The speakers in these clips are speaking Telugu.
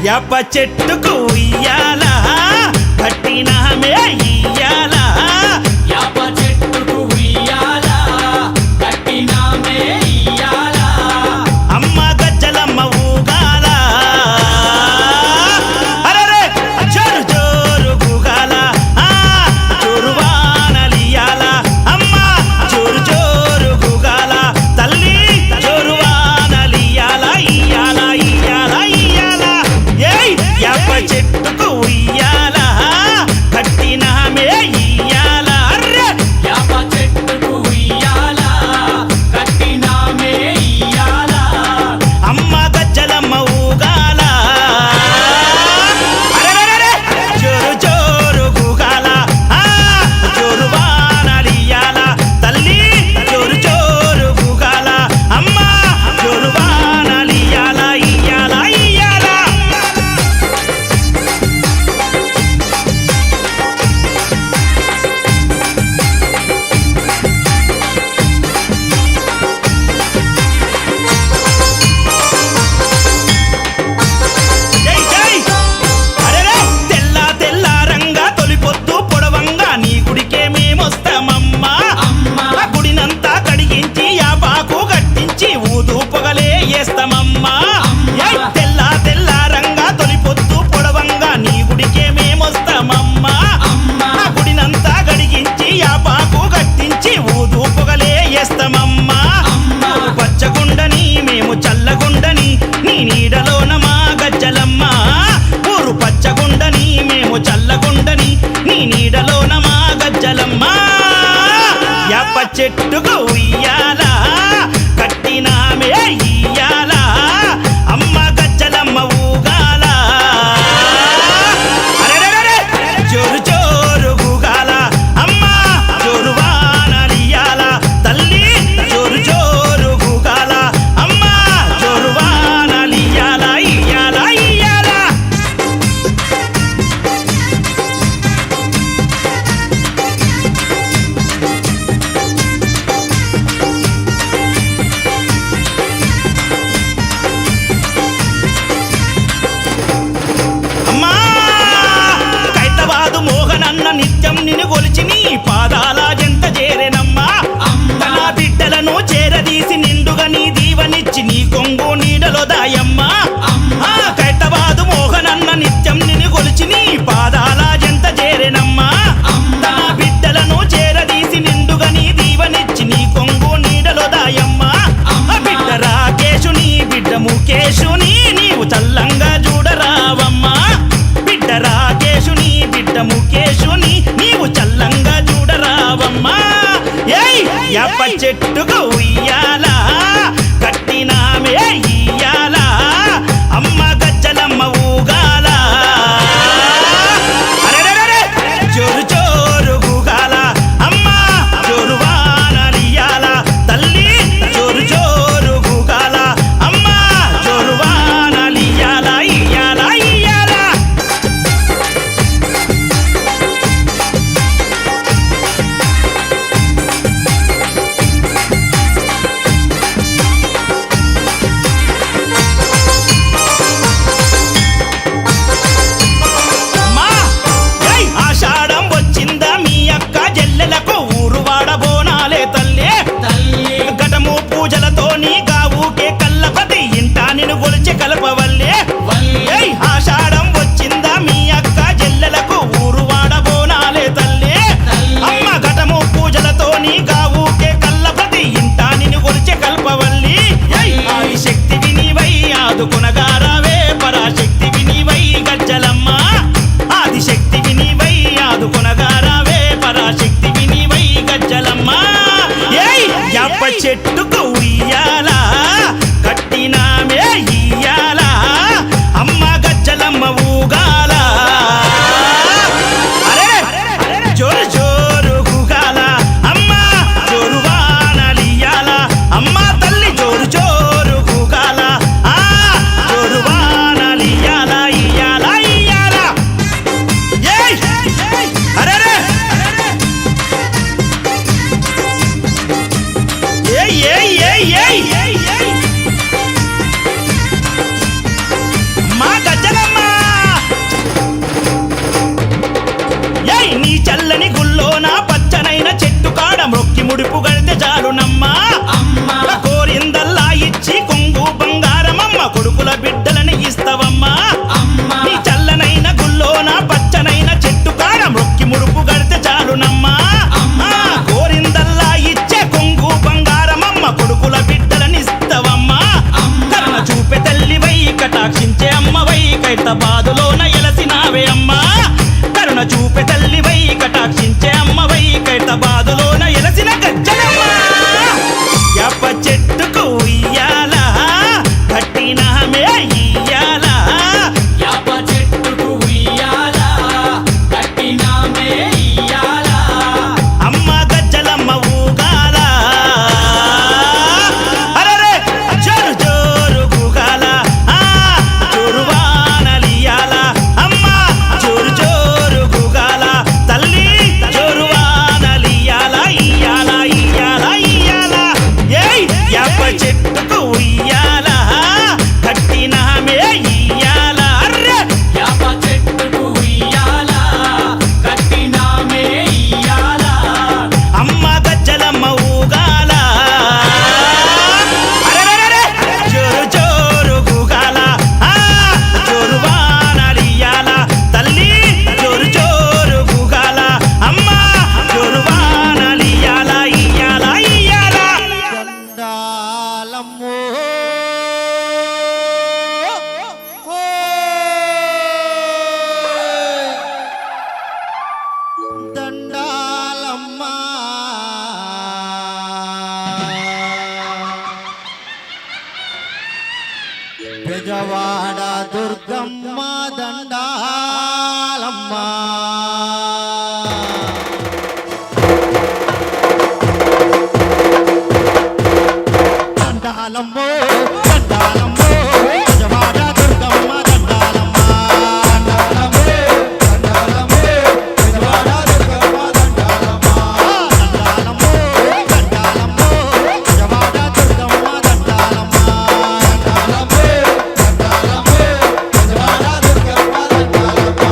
యాప చెట్టుకు ఉయ్యాల కట్టినామే ఇయ్యాల యాప చెట్టుకు ఉయ్యాల కట్టినామే ఇయ్యాల అమ్మ గజ్జలమ్మ ఊగాల అరెరే జోరు జోరు గూగాల జోరు వానలియాల అమ్మ జోరు జోరు గూగాల తల్లి జోరు వానలియాల ఇయ్యాల ఇయ్యాల ఇయ్యాల ఏయ్ యాప చెట్టుకు ఉయ్యాల కట్టినామే ఇయ్యాల అర్రే యాప చెట్టుకు ఉయ్యాల కట్టినామే ఇయ్యాల అమ్మ గజ్జలమ్మ ఊగాల అరెరెరెరె జోరు జోరు గూగాల జోరు వానలియాల తల్లి జోరు జోరు గూగాల అమ్మ జోరు వానలియాల ఇయ్యాల ఇయ్యాల జై జై అరెరే తెల్ల తెల్ల రంగా తొలిపొద్దు పొడవంగా నీ గుడికే మేమొస్తామమ్మా అమ్మ ఆ గుడినంతా కడిగించి యాపాకు గట్టించి ఊదు పొగలే వేస్తామమ్మా ఏయ్ తెల్ల తెల్ల రంగా తొలిపొద్దు పొడవంగా నీ గుడికే మేమొస్తామమ్మా అమ్మ ఆ గుడినంతా కడిగించి యాపాకు గట్టించి ఊదు పొగలే వేస్తామమ్మా అమ్మ పచ్చగుండని మేము చల్లగుండని నీ నీడలోన మా గజ్జలమ్మ ఊరు పచ్చగుండని మేము చల్లగుండని నీ నీడలోన మా గజ్జలమ్మ యాప చెట్టుకు ఉయ్యాల కట్టినామే ఇయ్యాల అమ్మ గజ్జలమ్మ ఊగాల అరెరెరెరె జోరు జోరు గూగాల అమ్మ జోరు వానలియాల తల్లి జోరు జోరు గూగాల అమ్మ జోరు వానలియాల ఇయ్యాల ఇయ్యాల అమ్మా కైతవాదు మోహనన్న నిత్యం నిన్ను కొలిచి నీ పాదాల జంత చేరెనమ్మా అమ్మ నా బిడ్డలను చేరదీసి నిండుగా నీ దీవనిచ్చి నీ కొంగు నీడలో దాయమ్మా అమ్మ కైతవాదు మోహనన్న నిత్యం నిన్ను కొలిచి నీ పాదాల జంత చేరెనమ్మా అమ్మ నా బిడ్డలను చేరదీసి నిండుగా నీ దీవనిచ్చి నీ కొంగు నీడలో దాయమ్మా బిడ్డ రాకేశుని బిడ్డ ముఖేశుని నీవు చల్లంగా చూడరావమ్మా బిడ్డ రాకేశుని బిడ్డ ముఖేశుని నీవు చల్లంగా చూడరావమ్మా ఏయ్ యాప చెట్టుకు ఉయ్యాల కట్టినామే ఇయ్యాల అమ్మ గజ్జలమ్మ ఊగాల అరెరెరెరె జోరు జోరు గూగాల అమ్మ జోరు వానలియాల తల్లి జోరు జోరు గూగాల అమ్మ జోరు వానలియాల ఇయ్యాల ఇయ్యాల అమ్మా ఏయ్ ఆషాఢం వచ్చిందా మీ అక్క జల్లెలకు ఊరు వాడబోనాలే తల్లి తల్లి ఘటము పూజలతోని గావుకే కల్లపతి ఇంటా నిన్ను గొలిచి కలపవల్లే వల్లి ఏయ్ ఆషాఢం వచ్చిందా మీ అక్క జల్లెలకు ఊరు వాడబోనాలే తల్లి తల్లి అమ్మ ఘటము పూజలతోని గావుకే కల్లపతి ఇంటా నిన్ను గొలిచి కల్పవల్లి ఏయ్ ఆది శక్తి వినివై ఆదుకునగారావే పరాశక్తి వినివై గజ్జలమ్మ ఆది శక్తి వినివై ఆదుకునగారావే పరాశక్తి వినివై గజ్జలమ్మ ఏయ్ యాప చెట్టుకు ఉయ్యాల కట్టినామే ఇయ్యాల అమ్మ గజ్జలమ్మ ఊగాల అరెరె జోరు జోరు గూగాల అమ్మ జోరు వానలియాల అమ్మ తల్లి జోరు జోరు గూగాల జోరు వానలియాల ఇయ్యాల ఇయ్యాల ఏయ్ అరెరె ఏయ్ ఏయ్ కడితే చాలునమ్మా అమ్మ కోరిందల్లా ఇచ్చి కొంగు బంగారమమ్మ కొడుకుల బిడ్డలని ఇస్తవమ్మా అమ్మ నీ చల్లనైన గుల్లోన పచ్చనైన చెట్టు కాడ మొక్కి ముడుపు కడితే చాలునమ్మా అమ్మా. కోరిందల్లా ఇచ్చే కొంగు బంగారమమ్మ కొడుకుల బిడ్డలని ఇస్తవమ్మా అమ్మ. కరుణ చూపే తల్లివై కటాక్షించే అమ్మవై కైత బాధలోన ఎలసినావే అమ్మా కరుణ చూపే తల్లివై కటాక్షించే అమ్మవై కైత బాధలోన ఎలసిన గజ్జలమ్మా యాప చెట్టుకు ఉయ్యాల కట్టినామే ఇయ్యాల యాప చెట్టుకు ఉయ్యాల కట్టినామే ఇయ్యాల అమ్మ గజ్జలమ్మ ఊగాల అరెరే జోరు జోరు గూగాల జోరు వానలియాల అమ్మ జోరు జోరు గూగాల తల్లి జోరు వానలియాల ఇయ్యాల ఇయ్యాల ఇయ్యాల ఏయ్ యాప చెట్టుకు ఉయ్యాల కట్టినామే ఇయ్యాల అర్రే యాప చెట్టుకు ఉయ్యాల కట్టినామే ఇయ్యాల అమ్మ గజ్జలమ్మ ఊగాల అరెరెరెరె జోరు జోరు గూగాల జోరు వానలియాల తల్లి జోరు జోరు గూగాల అమ్మ జోరు వానలియాల ఇయ్యాల ఇయ్యాల దండాలమ్మో దండాలమ్మ బెజవాడ దుర్గమ్మ దండాలమ్మ దండాలమ్మో దండాలమ్మో బెజవాడ దుర్గమ్మ దండాలమ్మ దండాలమ్మో దండాలమ్మో బెజవాడ దుర్గమ్మ దండాలమ్మ దండాలమ్మో దండాలమ్మో బెజవాడ దుర్గమ్మ దండాలమ్మ దండాలమ్మో దండాలమ్మో బెజవాడ దుర్గమ్మ దండాలమ్మ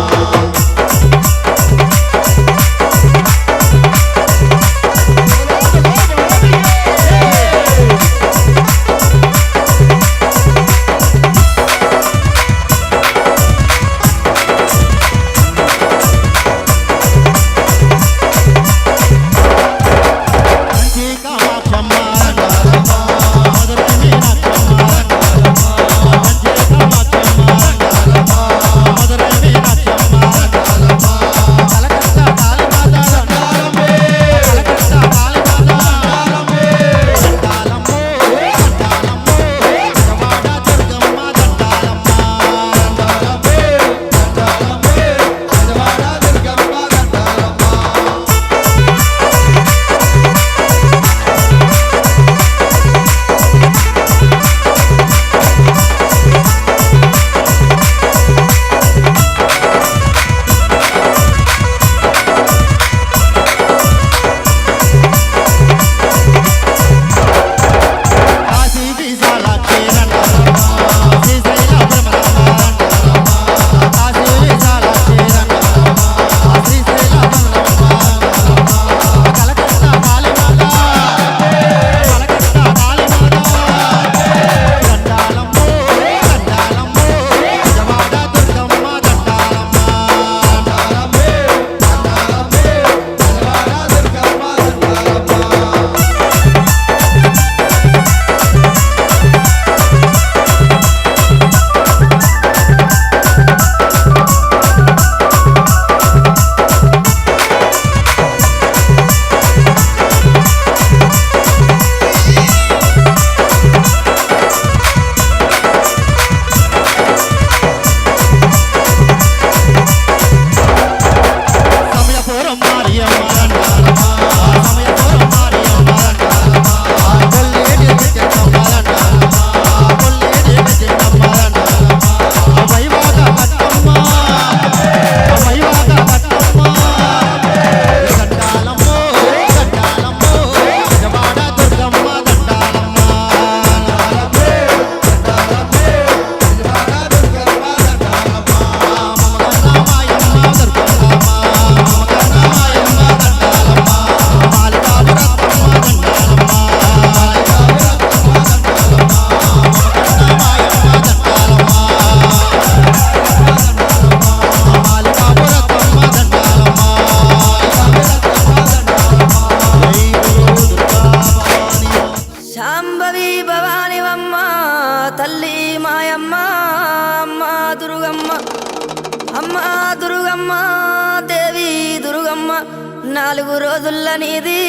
4 రోజుల నీది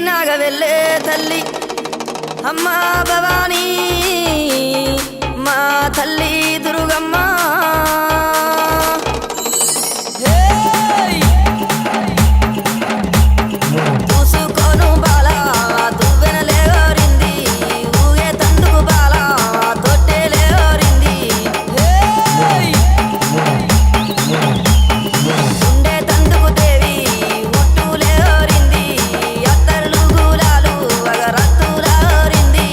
నాగవెల్లే తల్లి అమ్మా భవానీ మా తల్లి దుర్గమ్మ చూసుకోను బాలా దువ్వెనలే ఓరింది ఊగే తందుకు బాలా తొట్టెలే ఓరింది ఉండే తందుకు దేవి ఉట్టులే ఓరింది అత్తర్లు గులాలు అగరత్తుల ఓరింది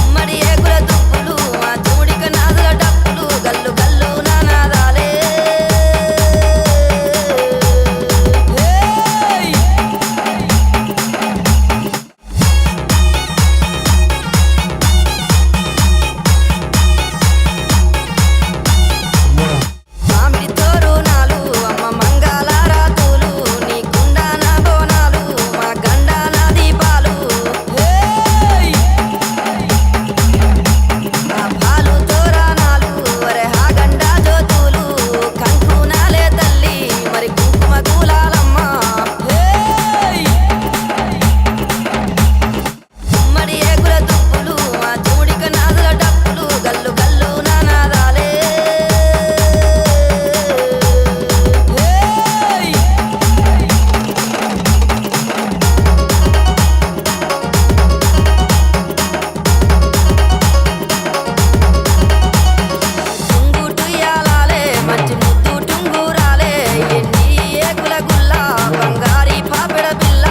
ఉమ్మడి ఏకుల దుప్పులు ఆ చూడిక నాదుల డప్పులు గల్లు గల్లు నానాదాలే మామిడి తోరణాలు అమ్మ మంగళ రాతులు నీ కుండాన బోనాలు మా గండాన దీపాలు ఆ పాలు తోరణాలు వరే హా గండా జ్యోతులు కంకునాలే తల్లి మరి కుంకుమ గులాలమ్మ ఉమ్మడి ఏకుల దుప్పులు ఆ చూడిక నాదుల డప్పులు గల్లు గల్లు నానాదాలే టుంగుటుయాలాలే మంచి ముద్దు టుంగురాలే ఎన్ని ఏకుల గుల్ల బంగారి పాపెడ పిల్ల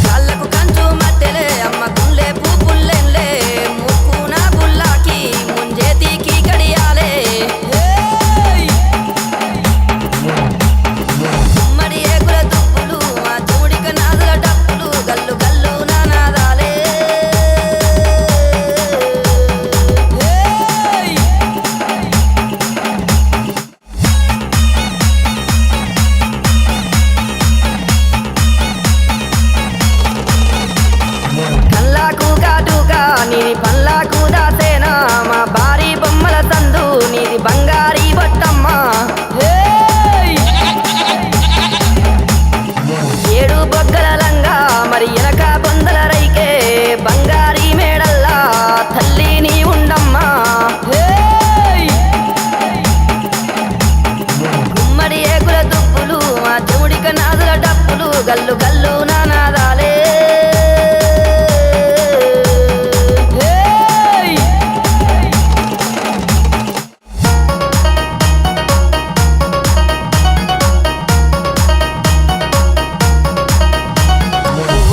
కాళ్ళకు కంచు మట్టెలే అమ్మ గుళ్ళే పుల్లెన్లే ముక్కున బుల్లాకి ముంజేతికి గడియాలే ఉమ్మడి ఏకుల దుప్పులు ఆ చూడిక నాదుల డప్పులు గల్లు గల్లు నానాదాలే కల్లాకు కాటుగా నీది పల్లాకు దాసేనా మా భారీ బొమ్మల సందు నీది బంగారీ బొట్టమ్మ ఏడు బొగ్గల లంగా మరి ఎనక బొందల రైకే బంగారీ మేడల్లా తల్లి నీ ఉండమ్మా గుమ్మడి ఏకుల దుప్పులు ఆ చూడిక నాదుల డప్పులు గల్లు గల్లు నానాదాలే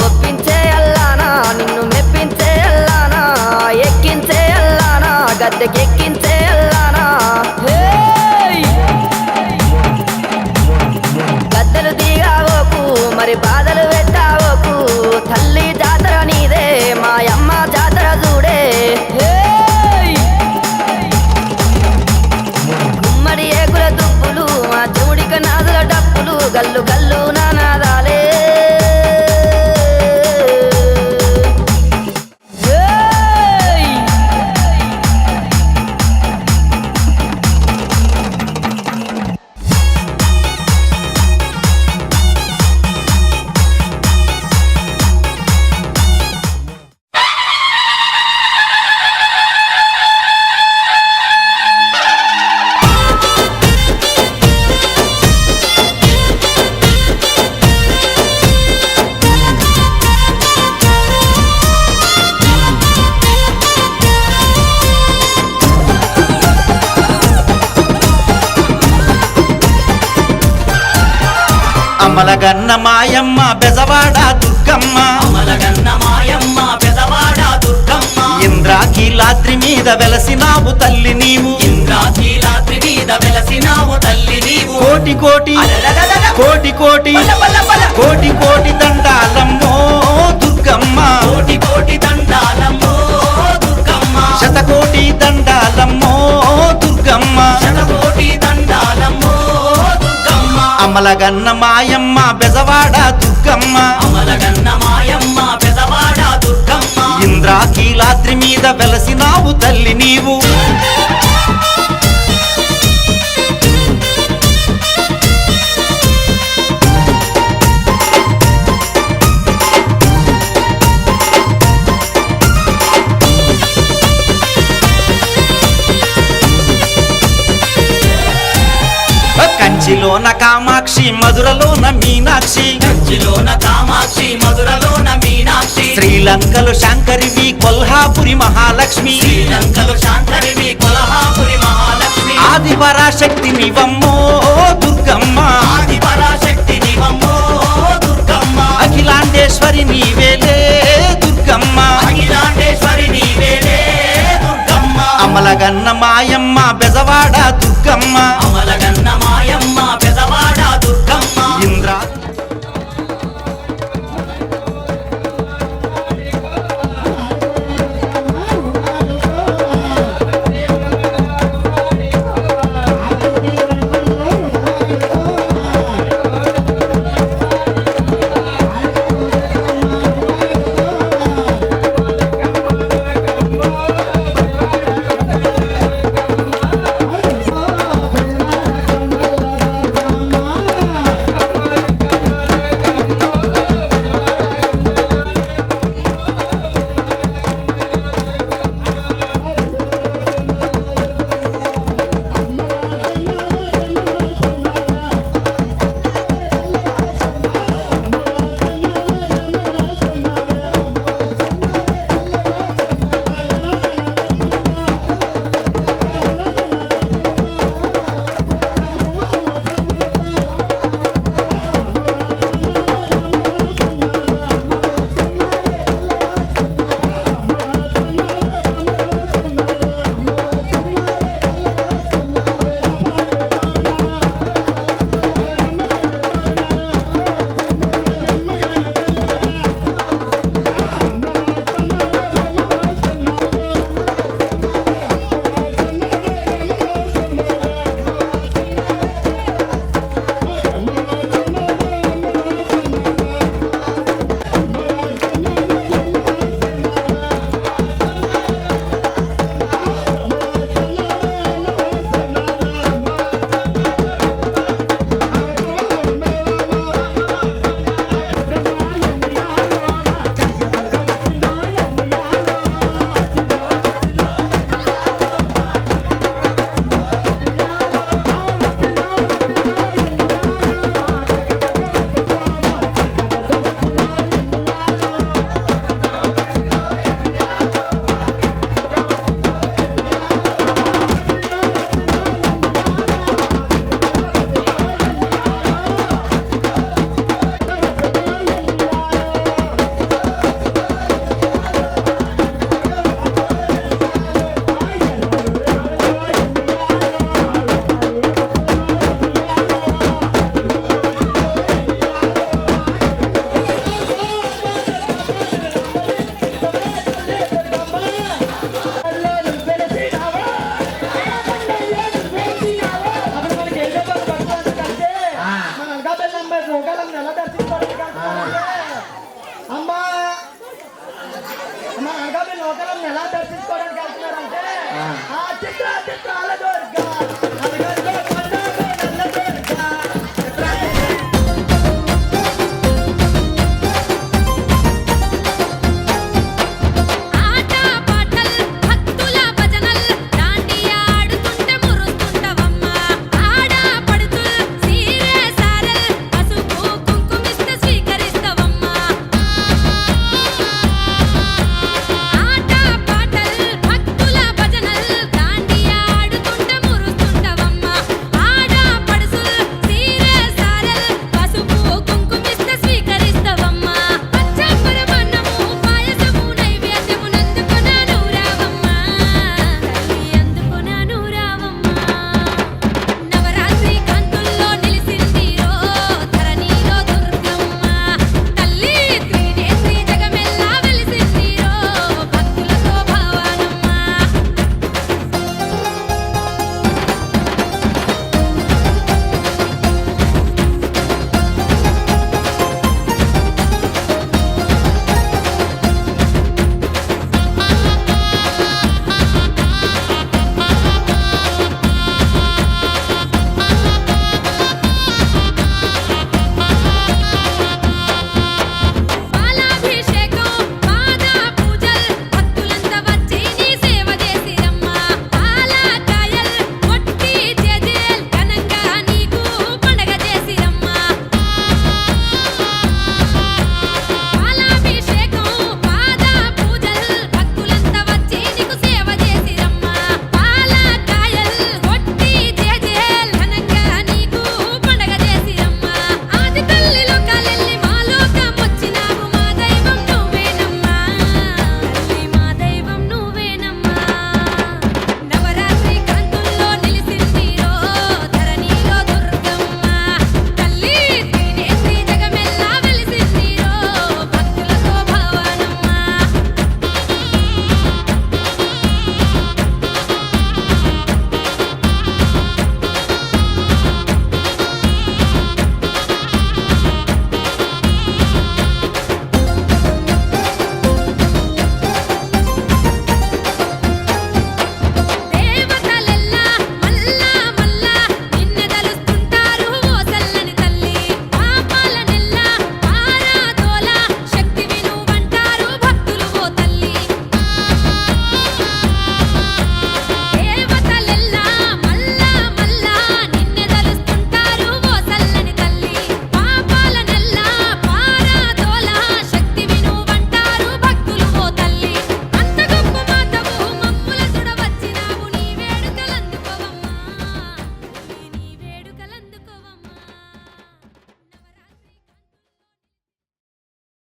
ఒప్పించే అల్లానా నిన్ను మెప్పించే అల్లానా ఎక్కించే అల్లానా గద్దెకెక్కించే అల్లానా గద్దెలు దిగావోకు మరి బాధలు పెట్టావోకు తల్లి జాతర నీదే మాయమ్మ జాతర చూడే గుమ్మడి ఏకుల దుప్పులు ఆ చూడిక నాదుల డప్పులు గల్లు గల్లు నానాదాలే అమలగన్న మాయమ్మ బెజవాడ దుర్గమ్మ అమలగన్న మాయమ్మ పెదవాడ దుర్గమ్మ ఇంద్రాకీలాద్రి మీద వెలసినావు తల్లి నీవు ఇంద్రాకీలాద్రి మీద వెలసినావు తల్లి నీవు కోటి కోటి అలలలలల. కోటి కోటి బల బల బల. కోటి కోటి దండాలమ్మో దుర్గమ్మ కోటి కోటి దండాలమ్మో దుర్గమ్మ శతకోటి దండాలమ్మో దుర్గమ్మ శతకోటి దండాలమ్మో దుర్గమ్మ అమలగన్న మాయమ్మ బెజవాడ దుర్గమ్మ అమలగన్న మాయమ్మ పెదవాడ దుర్గమ్మ ఇంద్రాకీలాద్రి మీద వెలసినావు తల్లి నీవు కంచిలోన కామాక్షి మధురలోన మీనాక్షి కంచిలోన కామాక్షి మధురలోన మీనాక్షి శ్రీలంకలో శాంకరివి కొల్హాపురి మహాలక్ష్మి శ్రీలంకలో శాంకరివి కొల్హాపురి మహాలక్ష్మి ఆది పరాశక్తి నివమ్మో దుర్గమ్మ ఆది పరాశక్తి నివమ్మో దుర్గమ్మ అఖిలాండేశ్వరి నీవేలే దుర్గమ్మ అఖిలాండేశ్వరి నీవేలే దుర్గమ్మ అమలగన్న మాయమ్మ బెజవాడ దుర్గమ్మ అమలగన్న మాయమ్మ పెదవాడ దుర్గమ్మ ఇంద్రా లోకలం ఎలా దర్శించుకోవడానికి వెళ్తున్నారంటే ఆ చిత్రాలు